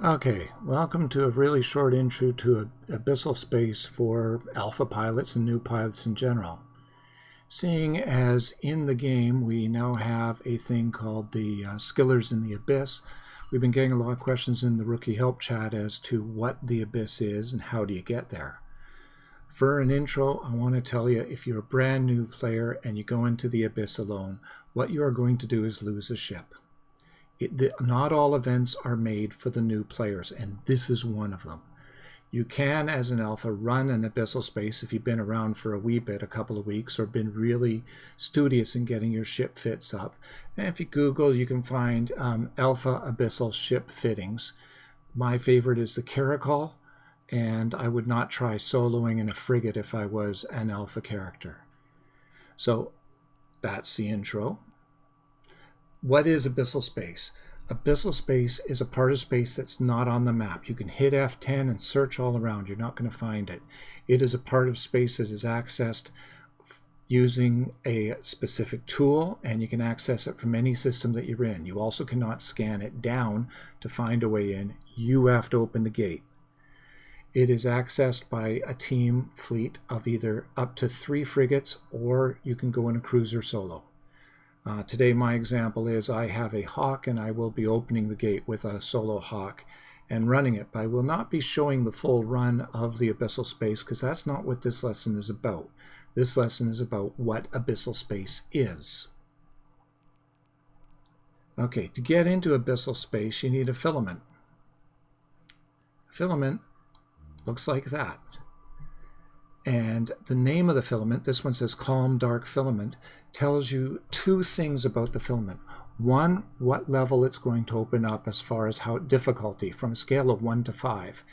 Okay, welcome to a really short intro to Abyssal space for alpha pilots and new pilots in general. Seeing as in the game we now have a thing called the Skillers in the Abyss, we've been getting a lot of questions in the rookie help chat as to what the Abyss is and how do you get there. For an intro, I want to tell you, if you're a brand new player and you go into the Abyss alone, what you are going to do is lose a ship. Not all events are made for the new players, and this is one of them. You can, as an alpha, run an abyssal space if you've been around for a wee bit, a couple of weeks, or been really studious in getting your ship fits up. And if you Google, you can find alpha abyssal ship fittings. My favorite is the Caracol, and I would not try soloing in a frigate if I was an alpha character. So that's the intro. What is abyssal space? Abyssal space is a part of space that's not on the map. You can hit F10 and search all around. You're not going to find it. It is a part of space that is accessed using a specific tool, and you can access it from any system that you're in. You also cannot scan it down to find a way in. You have to open the gate. It is accessed by a team fleet of either up to 3 frigates, or you can go in a cruiser solo. Today my example is I have a Hawk, and I will be opening the gate with a solo Hawk and running it, but I will not be showing the full run of the abyssal space because that's not what this lesson is about. This lesson is about what abyssal space is. Okay, to get into abyssal space you need a filament. A filament looks like that. And the name of the filament, this one says Calm Dark Filament, tells you 2 things about the filament. One, what level it's going to open up as far as how difficulty, from a scale of 1 to 5.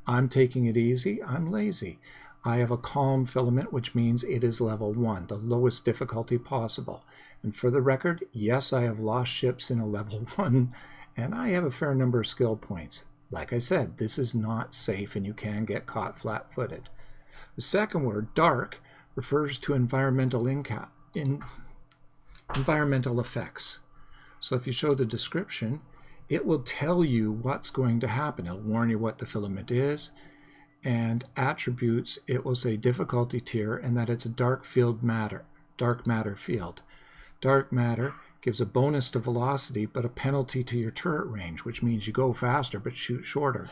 I'm taking it easy, I'm lazy. I have a calm filament, which means it is level 1, the lowest difficulty possible. And for the record, yes, I have lost ships in a level 1, and I have a fair number of skill points. Like I said, this is not safe and you can get caught flat-footed. The second word, dark, refers to environmental effects. So if you show the description, it will tell you what's going to happen. It'll warn you what the filament is, and attributes, it will say difficulty tier and that it's a dark matter field. Dark matter gives a bonus to velocity but a penalty to your turret range, which means you go faster but shoot shorter.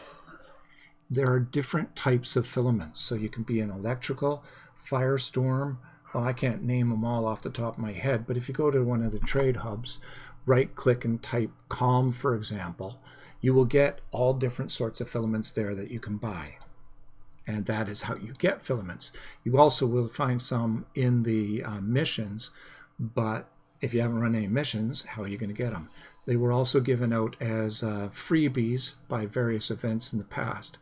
There are different types of filaments, so you can be an electrical, firestorm. Well, I can't name them all off the top of my head, but if you go to one of the trade hubs, right-click and type calm, for example, you will get all different sorts of filaments there that you can buy. And that is how you get filaments. You also will find some in the missions, but if you haven't run any missions, how are you going to get them? They were also given out as freebies by various events in the past.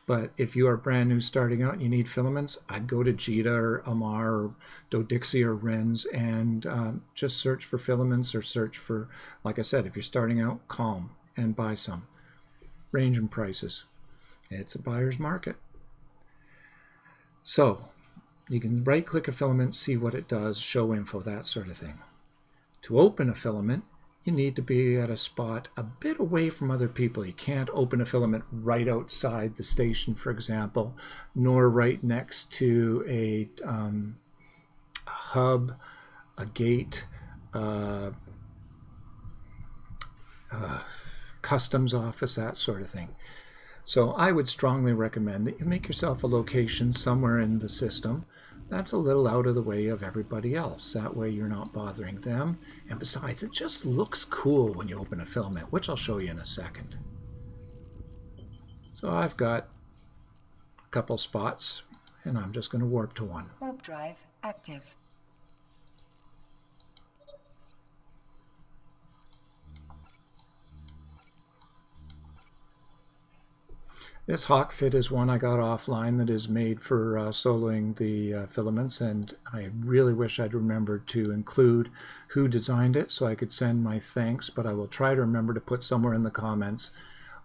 But if you are brand new starting out and you need filaments, I'd go to Jita or Amar or Dodixia or Renz and just search for filaments, or search for, like I said, if you're starting out, calm, and buy some. Range and prices. It's a buyer's market. So you can right-click a filament, see what it does, show info, that sort of thing. To open a filament, you need to be at a spot a bit away from other people. You can't open a filament right outside the station, for example, nor right next to a hub, a gate, customs office, that sort of thing. So I would strongly recommend that you make yourself a location somewhere in the system that's a little out of the way of everybody else. That way you're not bothering them. And besides, it just looks cool when you open a filament, which I'll show you in a second. So I've got a couple spots, and I'm just going to warp to one. Warp drive active. This Hawk fit is one I got offline that is made for soloing the filaments, and I really wish I'd remembered to include who designed it so I could send my thanks, but I will try to remember to put somewhere in the comments.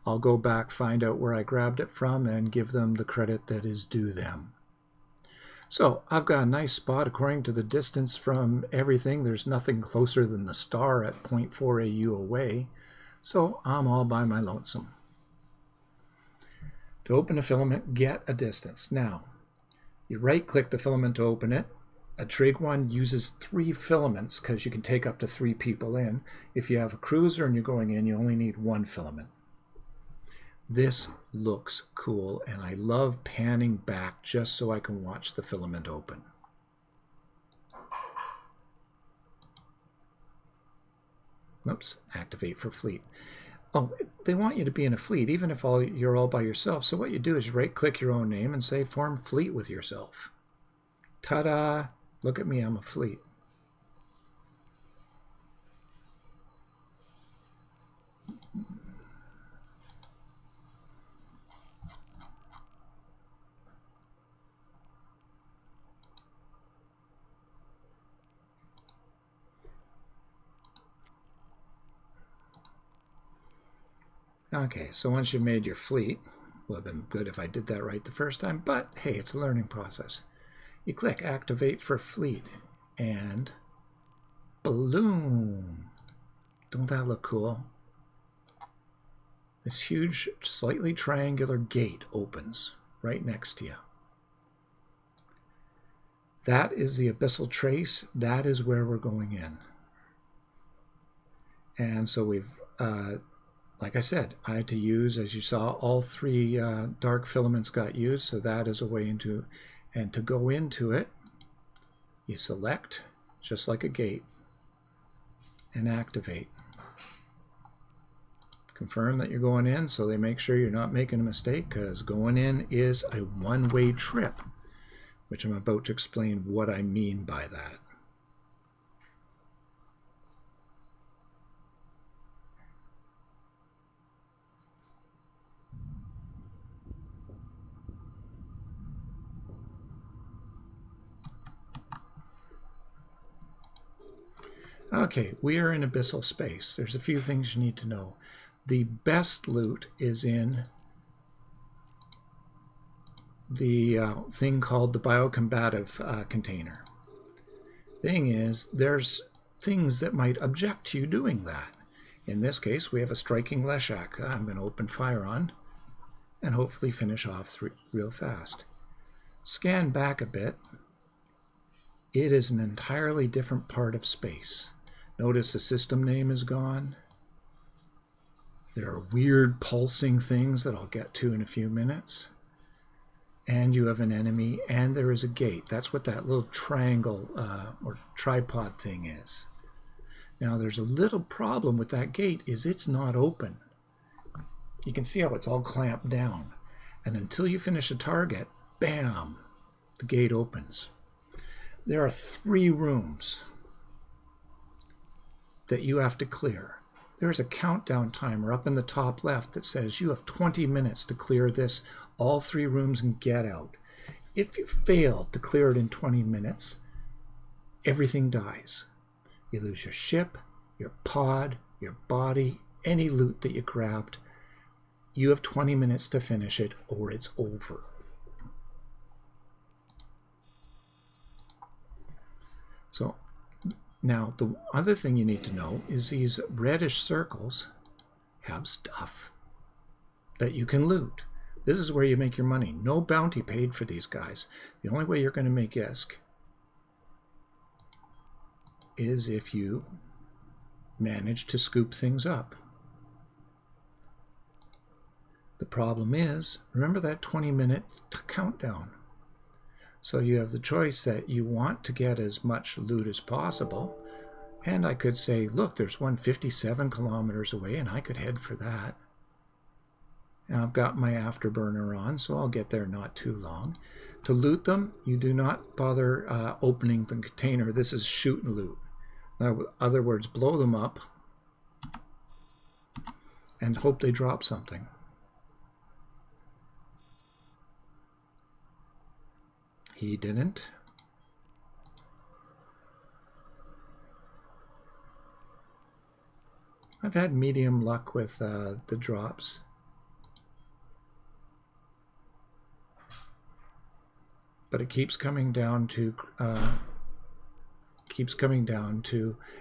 I'll go back, find out where I grabbed it from, and give them the credit that is due them. So I've got a nice spot according to the distance from everything. There's nothing closer than the star at 0.4 AU away, so I'm all by my lonesome. To open a filament, get a distance. Now, you right-click the filament to open it. A trig one uses 3 filaments because you can take up to 3 people in. If you have a cruiser and you're going in, you only need 1 filament. This looks cool, and I love panning back just so I can watch the filament open. Oops, activate for fleet. Oh, they want you to be in a fleet, even if you're all by yourself. So what you do is you right-click your own name and say, form fleet with yourself. Ta-da! Look at me, I'm a fleet. Okay, so once you've made your fleet, would have been good if I did that right the first time, but hey, it's a learning process. You click activate for fleet, and balloon. Don't that look cool? This huge, slightly triangular gate opens right next to you. That is the Abyssal trace. That is where we're going in. And so we've, like I said, I had to use, as you saw, all 3 dark filaments got used. So that is a way into, and to go into it, you select, just like a gate, and activate. Confirm that you're going in so they make sure you're not making a mistake, because going in is a one-way trip, which I'm about to explain what I mean by that. Okay, we are in Abyssal space. There's a few things you need to know. The best loot is in the thing called the biocombative container. Thing is, there's things that might object to you doing that. In this case, we have a striking Leshak I'm going to open fire on and hopefully finish off real fast. Scan back a bit. It is an entirely different part of space. Notice the system name is gone. There are weird pulsing things that I'll get to in a few minutes. And you have an enemy, and there is a gate. That's what that little triangle or tripod thing is. Now there's a little problem with that gate, is it's not open. You can see how it's all clamped down. And until you finish a target, bam, the gate opens. There are 3 rooms that you have to clear. There's a countdown timer up in the top left that says you have 20 minutes to clear this, all 3 rooms, and get out. If you fail to clear it in 20 minutes, everything dies. You lose your ship, your pod, your body, any loot that you grabbed. You have 20 minutes to finish it or it's over. So now, the other thing you need to know is these reddish circles have stuff that you can loot. This is where you make your money. No bounty paid for these guys. The only way you're going to make ISK is if you manage to scoop things up. The problem is, remember that 20-minute countdown. So you have the choice that you want to get as much loot as possible. And I could say, look, there's one 57 kilometers away, and I could head for that. And I've got my afterburner on, so I'll get there not too long. To loot them, you do not bother opening the container. This is shoot and loot. In other words, blow them up and hope they drop something. He didn't. I've had medium luck with the drops. But it keeps coming down to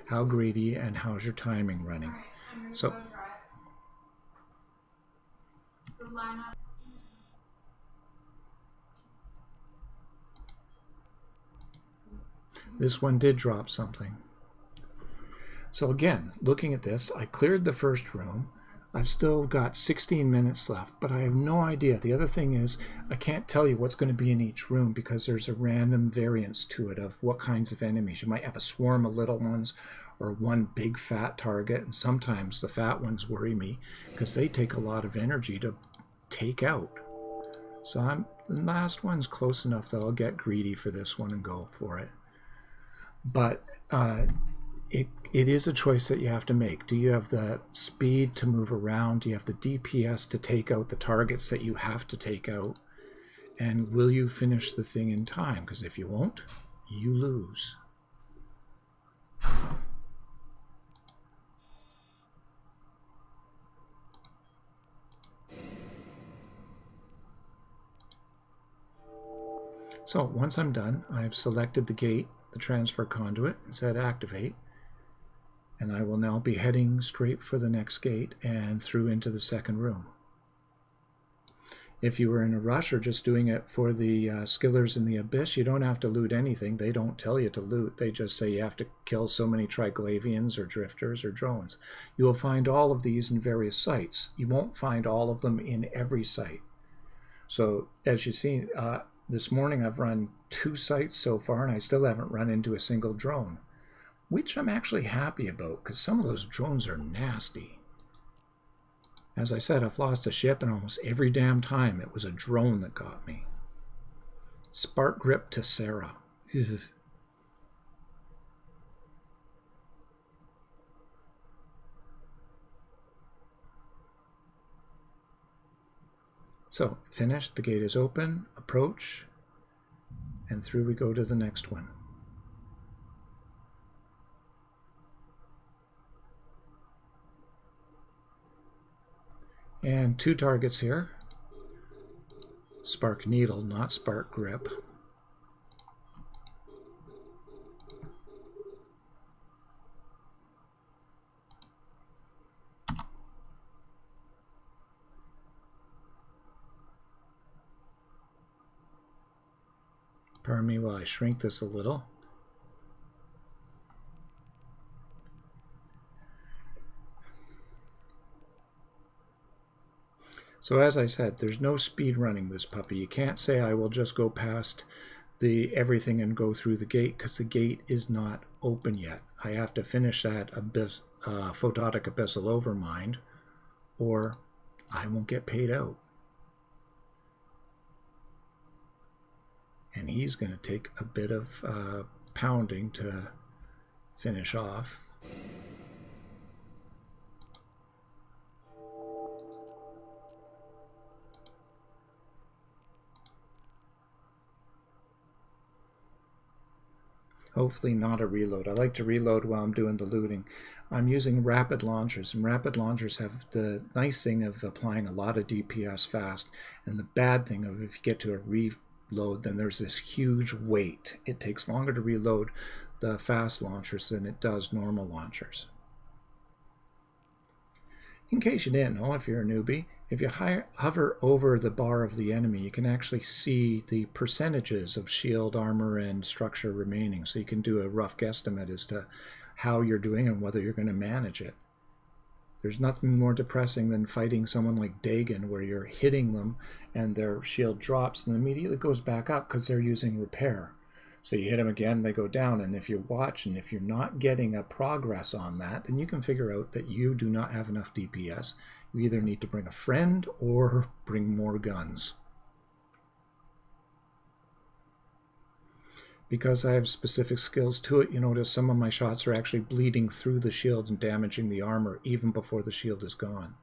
how greedy and how's your timing running. So This one did drop something. So again, looking at this, I cleared the first room. I've still got 16 minutes left, but I have no idea. The other thing is, I can't tell you what's going to be in each room because there's a random variance to it of what kinds of enemies. You might have a swarm of little ones or one big fat target, and sometimes the fat ones worry me because they take a lot of energy to take out. So the last one's close enough that I'll get greedy for this one and go for it. But it is a choice that you have to make. Do you have the speed to move around? Do you have the DPS to take out the targets that you have to take out? And will you finish the thing in time? Because if you won't, you lose. So once I'm done, I've selected the gate, the transfer conduit, and said activate. And I will now be heading straight for the next gate and through into the second room. If you were in a rush or just doing it for the skillers in the Abyss, you don't have to loot anything. They don't tell you to loot. They just say you have to kill so many Triglavians or Drifters or drones. You will find all of these in various sites. You won't find all of them in every site. So as you see, this morning I've run 2 sites so far, and I still haven't run into a single drone, which I'm actually happy about because some of those drones are nasty. As I said, I've lost a ship, and almost every damn time it was a drone that got me. Spark grip to Sarah. So, finished, the gate is open, approach, and through we go to the next one. And 2 targets here. Spark needle, not spark grip. Pardon me while I shrink this a little. So as I said, there's no speed running this puppy. You can't say I will just go past the everything and go through the gate because the gate is not open yet. I have to finish that phototic Abyssal overmind or I won't get paid out. And he's going to take a bit of pounding to finish off. Hopefully not a reload. I like to reload while I'm doing the looting. I'm using rapid launchers, and rapid launchers have the nice thing of applying a lot of DPS fast, and the bad thing of if you get to a reload, then there's this huge wait. It takes longer to reload the fast launchers than it does normal launchers. In case you didn't know, if you're a newbie, if you hover over the bar of the enemy, you can actually see the percentages of shield, armor, and structure remaining. So you can do a rough guesstimate as to how you're doing and whether you're going to manage it. There's nothing more depressing than fighting someone like Dagon, where you're hitting them and their shield drops and immediately goes back up because they're using repair. So you hit them again, they go down, and if you watch and if you're not getting a progress on that, then you can figure out that you do not have enough DPS. You either need to bring a friend or bring more guns. Because I have specific skills to it, you notice some of my shots are actually bleeding through the shield and damaging the armor even before the shield is gone.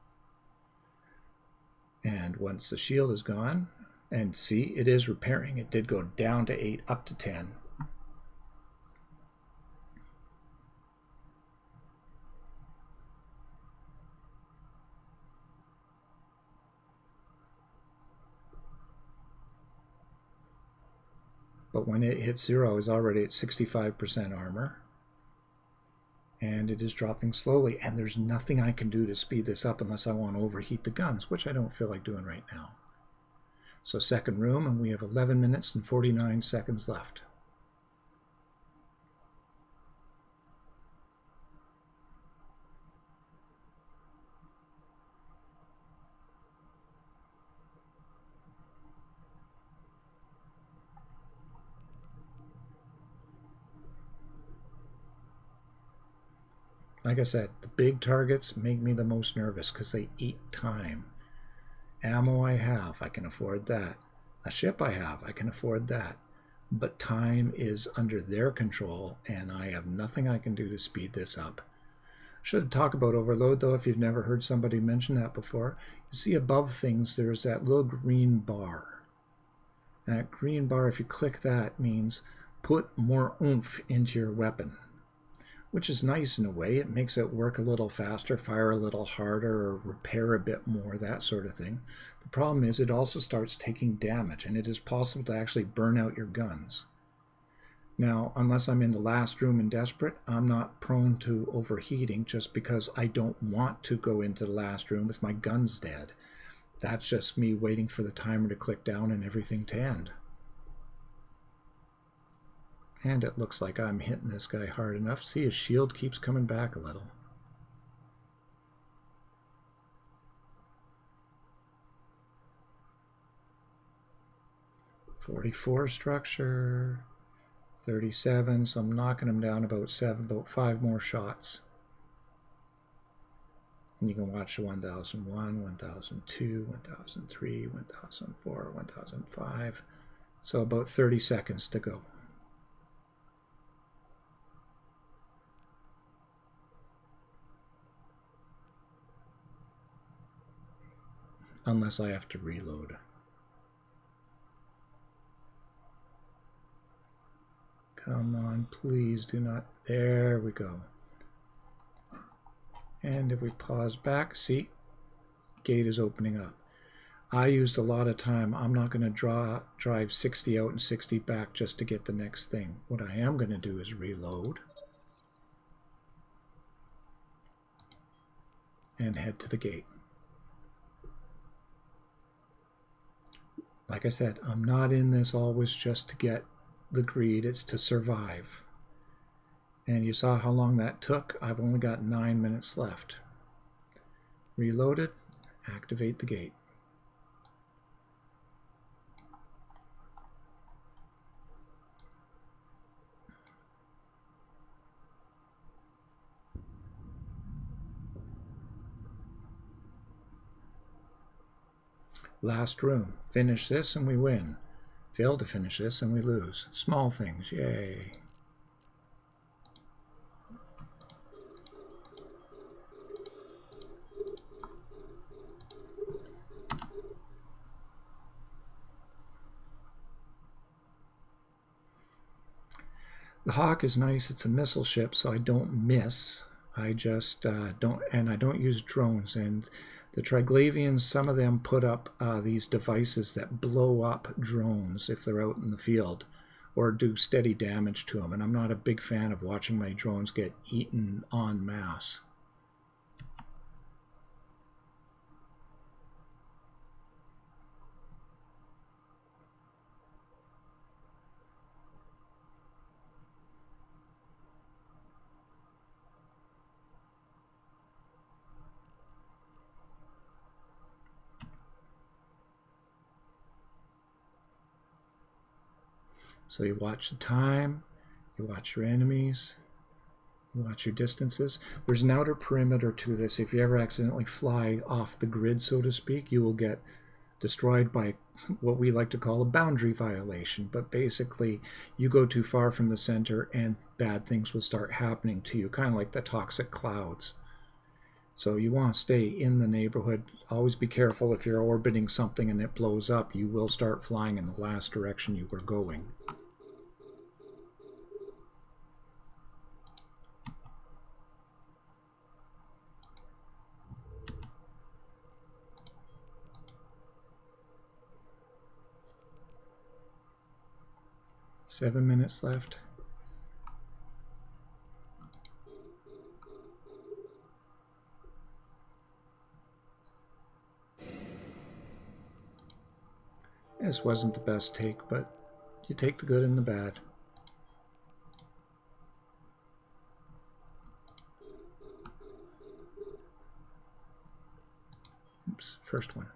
And once the shield is gone, and see, it is repairing. It did go down to 8, up to 10. But when it hits 0, it's already at 65% armor. And it is dropping slowly. And there's nothing I can do to speed this up unless I want to overheat the guns, which I don't feel like doing right now. So second room, and we have 11 minutes and 49 seconds left. Like I said, the big targets make me the most nervous because they eat time. Ammo I have, I can afford that. A ship I have, I can afford that. But time is under their control, and I have nothing I can do to speed this up. Should talk about overload, though, if you've never heard somebody mention that before. You see above things, there's that little green bar. That green bar, if you click that, means put more oomph into your weapon, which is nice in a way. It makes it work a little faster, fire a little harder, or repair a bit more, that sort of thing. The problem is it also starts taking damage, and it is possible to actually burn out your guns. Now, unless I'm in the last room and desperate, I'm not prone to overheating just because I don't want to go into the last room with my guns dead. That's just me waiting for the timer to click down and everything to end. And it looks like I'm hitting this guy hard enough. See, his shield keeps coming back a little. .44 structure, 37, so I'm knocking him down about 5 more shots. And you can watch the 1001, 1002, 1003, 1004, 1005. So about 30 seconds to go. Unless I have to reload. Come on, please do not. There we go. And if we pause back, see, gate is opening up. I used a lot of time. I'm not going to drive 60 out and 60 back just to get the next thing. What I am going to do is reload and head to the gate. Like I said, I'm not in this always just to get the greed. It's to survive. And you saw how long that took. I've only got 9 minutes left. Reloaded, activate the gate. Last room. Finish this and we win. Fail to finish this and we lose. Small things, yay. The Hawk is nice. It's a missile ship, so I don't miss. I just don't, and I don't use drones. And the Triglavians, some of them put up these devices that blow up drones if they're out in the field, or do steady damage to them. And I'm not a big fan of watching my drones get eaten en masse. So you watch the time, you watch your enemies, you watch your distances. There's an outer perimeter to this. If you ever accidentally fly off the grid, so to speak, you will get destroyed by what we like to call a boundary violation. But basically, you go too far from the center and bad things will start happening to you, kind of like the toxic clouds. So you want to stay in the neighborhood. Always be careful if you're orbiting something and it blows up. You will start flying in the last direction you were going. Seven minutes left. This wasn't the best take, but you take the good and the bad. Oops, first one.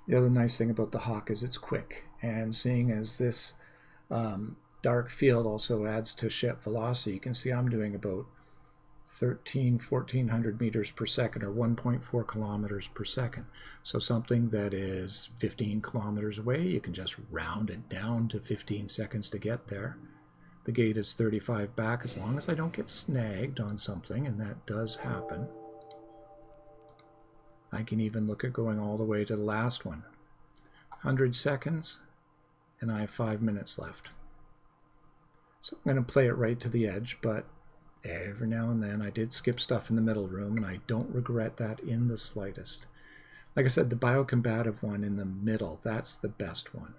The other nice thing about the Hawk is it's quick, and seeing as this dark field also adds to ship velocity, you can see I'm doing about 1400 meters per second, or 1.4 kilometers per second. So something that is 15 kilometers away, you can just round it down to 15 seconds to get there. The gate is 35 back, as long as I don't get snagged on something, and that does happen. I can even look at going all the way to the last one. 100 seconds, and I have 5 minutes left. So I'm going to play it right to the edge, but every now and then I did skip stuff in the middle room, and I don't regret that in the slightest. Like I said, the biocombative one in the middle, that's the best one.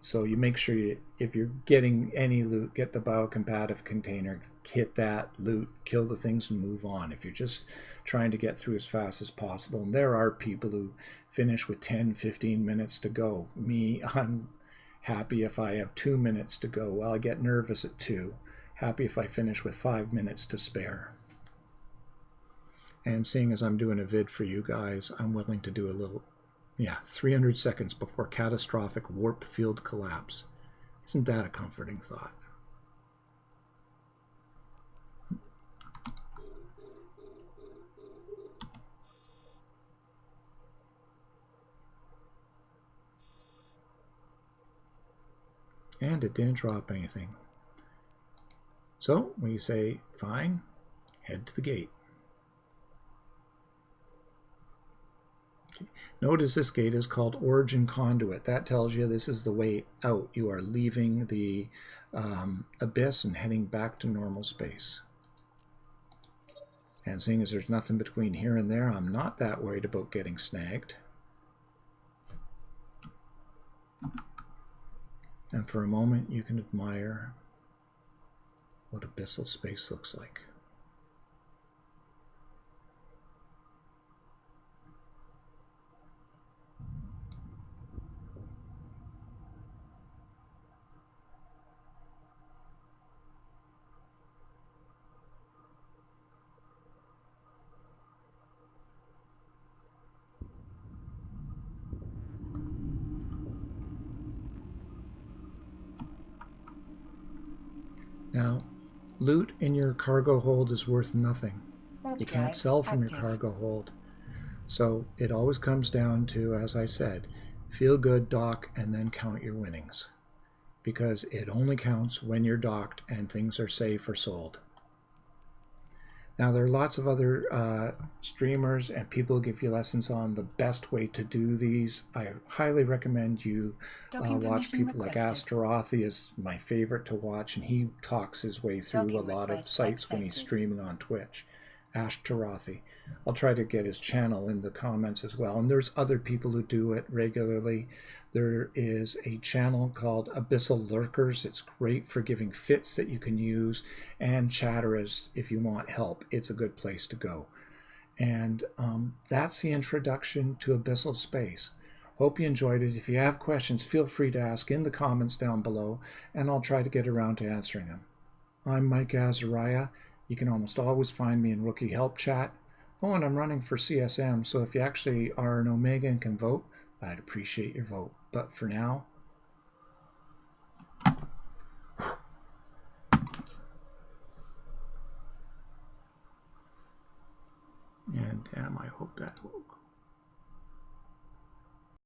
So you make sure if you're getting any loot, get the biocombative container, hit that, loot, kill the things, and move on. If you're just trying to get through as fast as possible, and there are people who finish with 10, 15 minutes to go. Me, I'm happy if I have 2 minutes to go. Well, I get nervous at 2. Happy if I finish with 5 minutes to spare. And seeing as I'm doing a vid for you guys, I'm willing to do a little, 300 seconds before catastrophic warp field collapse. Isn't that a comforting thought? And it didn't drop anything. So we say, fine, head to the gate. Notice this gate is called Origin Conduit. That tells you this is the way out. You are leaving the abyss and heading back to normal space. And seeing as there's nothing between here and there, I'm not that worried about getting snagged. And for a moment, you can admire what abyssal space looks like. Now, loot in your cargo hold is worth nothing. You can't sell from your cargo hold. So it always comes down to, as I said, feel good, dock, and then count your winnings. Because it only counts when you're docked and things are safe or sold. Now, there are lots of other streamers and people who give you lessons on the best way to do these. I highly recommend you watch people like Azariah is my favorite to watch, and he talks his way through a lot of sites when he's streaming on Twitch. Azariah. I'll try to get his channel in the comments as well. And there's other people who do it regularly. There is a channel called Abyssal Lurkers. It's great for giving fits that you can use, and Chatteras if you want help. It's a good place to go. And that's the introduction to Abyssal Space. Hope you enjoyed it. If you have questions, feel free to ask in the comments down below, and I'll try to get around to answering them. I'm Mike Azariah. You can almost always find me in Rookie Help Chat. Oh, and I'm running for CSM, so if you actually are an Omega and can vote, I'd appreciate your vote. But for now, and damn, I hope that